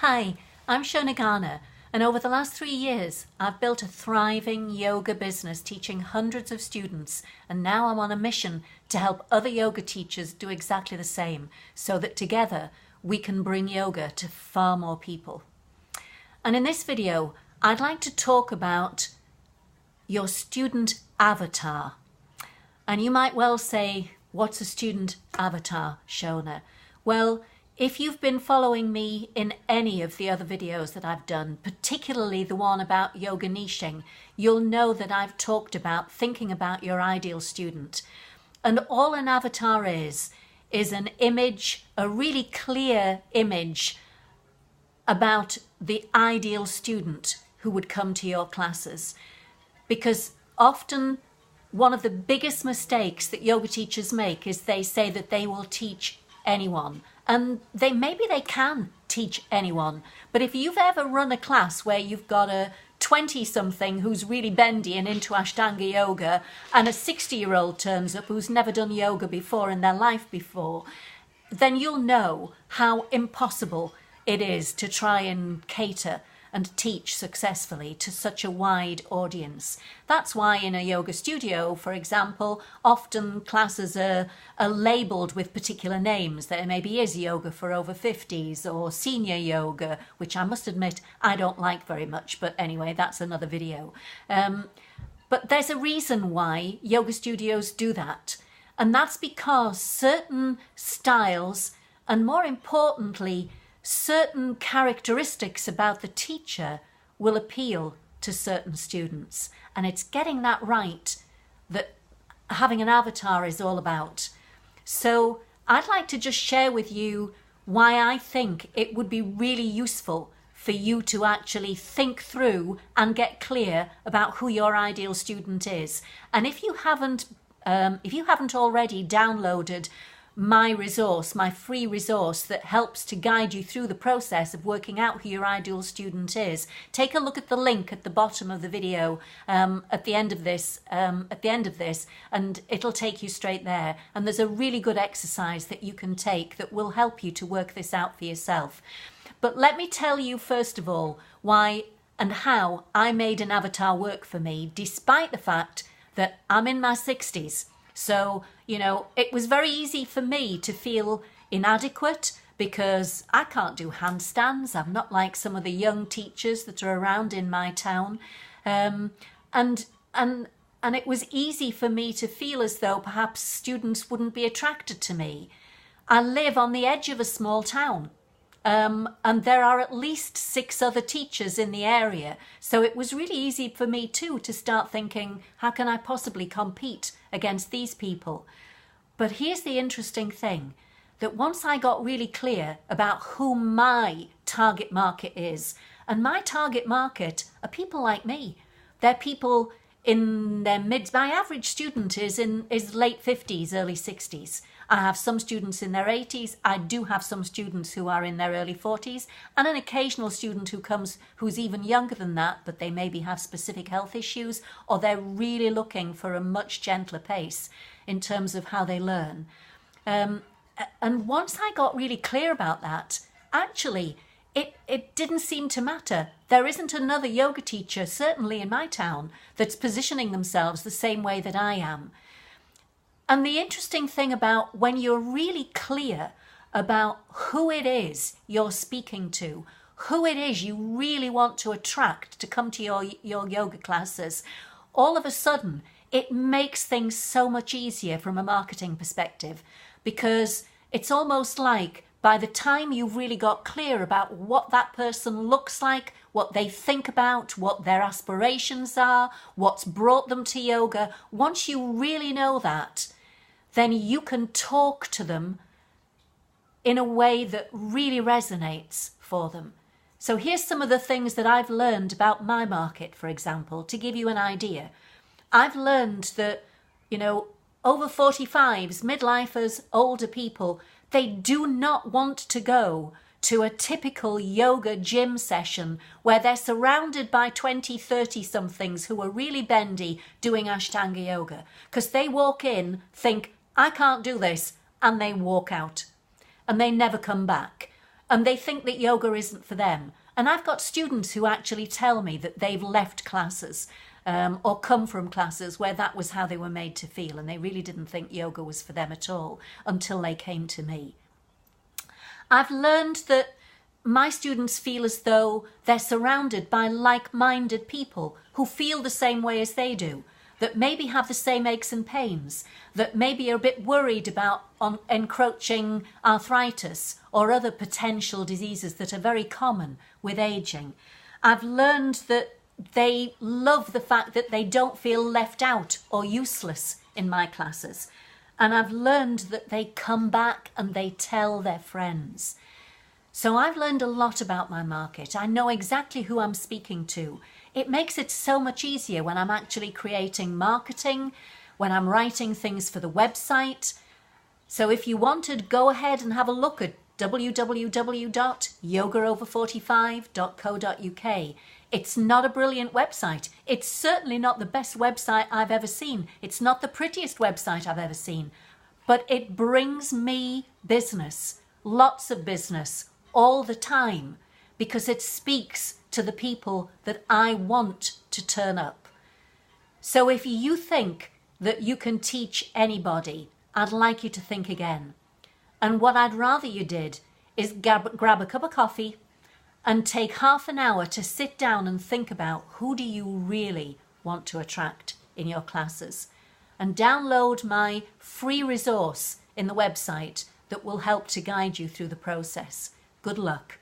Hi, I'm Shonagana, and over the last 3 years, I've built a thriving yoga business teaching hundreds of students, and now I'm on a mission to help other yoga teachers do exactly the same, so that together we can bring yoga to far more people. And in this video, I'd like to talk about your student avatar. And you might well say, what's a student avatar, Shona? Well, if you've been following me in any of the other videos that I've done, particularly the one about yoga you'll know that I've talked about thinking about your ideal student. And all an avatar is an image, a really clear image about the ideal student who would come to your classes. Because often one of the biggest mistakes that yoga teachers make is they say that they will teach anyone. And maybe they can teach anyone, but if you've ever run a class where you've got a 20-something who's really bendy and into Ashtanga yoga, and a 60-year-old turns up who's never done yoga before in their life before, then you'll know how impossible it is to try and cater and teach successfully to such a wide audience. That's why in a yoga studio, for example, often classes are labelled with particular names. There maybe is yoga for over 50s or senior yoga, which I must admit I don't like very much, but anyway, that's another video. But there's a reason why yoga studios do that, and that's because certain styles, and more importantly, certain characteristics about the teacher will appeal to certain students. And it's getting that right that having an avatar is all about. So I'd like to just share with you why I think it would be really useful for you to actually think through and get clear about who your ideal student is. And if you haven't already downloaded my resource, my free resource that helps to guide you through the process of working out who your ideal student is, take a look at the link at the bottom of the video at the end of this, and it'll take you straight there. And there's a really good exercise that you can take that will help you to work this out for yourself. But let me tell you first of all why and how I made an avatar work for me, despite the fact that I'm in my 60s. So, it was very easy for me to feel inadequate because I can't do handstands. I'm not like some of the young teachers that are around in my town. And it was easy for me to feel as though perhaps students wouldn't be attracted to me. I live on the edge of a small town. And there are at least 6 other teachers in the area. So it was really easy for me too to start thinking, how can I possibly compete against these people? But here's the interesting thing, that once I got really clear about who my target market is, and my target market are people like me. They're people in their my average student is late 50s, early 60s. I have some students in their 80s. I do have some students who are in their early 40s, and an occasional student who's even younger than that, but they maybe have specific health issues, or they're really looking for a much gentler pace in terms of how they learn. And once I got really clear about that, actually, it didn't seem to matter. There isn't another yoga teacher, certainly in my town, that's positioning themselves the same way that I am. And the interesting thing about when you're really clear about who it is you're speaking to, who it is you really want to attract to come to your yoga classes, all of a sudden it makes things so much easier from a marketing perspective, because it's almost like by the time you've really got clear about what that person looks like, what they think about, what their aspirations are, what's brought them to yoga, once you really know that, then you can talk to them in a way that really resonates for them. So here's some of the things that I've learned about my market, for example, to give you an idea. I've learned that, over 45s, midlifers, older people, they do not want to go to a typical yoga gym session where they're surrounded by 20, 30-somethings who are really bendy doing Ashtanga yoga, because they walk in, think, I can't do this, and they walk out, and they never come back. and they think that yoga isn't for them. And I've got students who actually tell me that they've left classes or come from classes where that was how they were made to feel, and they really didn't think yoga was for them at all until they came to me. I've learned that my students feel as though they're surrounded by like-minded people who feel the same way as they do, that maybe have the same aches and pains, that maybe are a bit worried about encroaching arthritis or other potential diseases that are very common with aging. I've learned that they love the fact that they don't feel left out or useless in my classes. And I've learned that they come back and they tell their friends. So I've learned a lot about my market. I know exactly who I'm speaking to. It makes it so much easier when I'm actually creating marketing, when I'm writing things for the website. So if you wanted, go ahead and have a look at www.yogaover45.co.uk. It's not a brilliant website. It's certainly not the best website I've ever seen. It's not the prettiest website I've ever seen. But it brings me business, lots of business, all the time, because it speaks to the people that I want to turn up. So if you think that you can teach anybody, I'd like you to think again. And what I'd rather you did is grab a cup of coffee and take half an hour to sit down and think about who do you really want to attract in your classes, and download my free resource in the website that will help to guide you through the process. Good luck.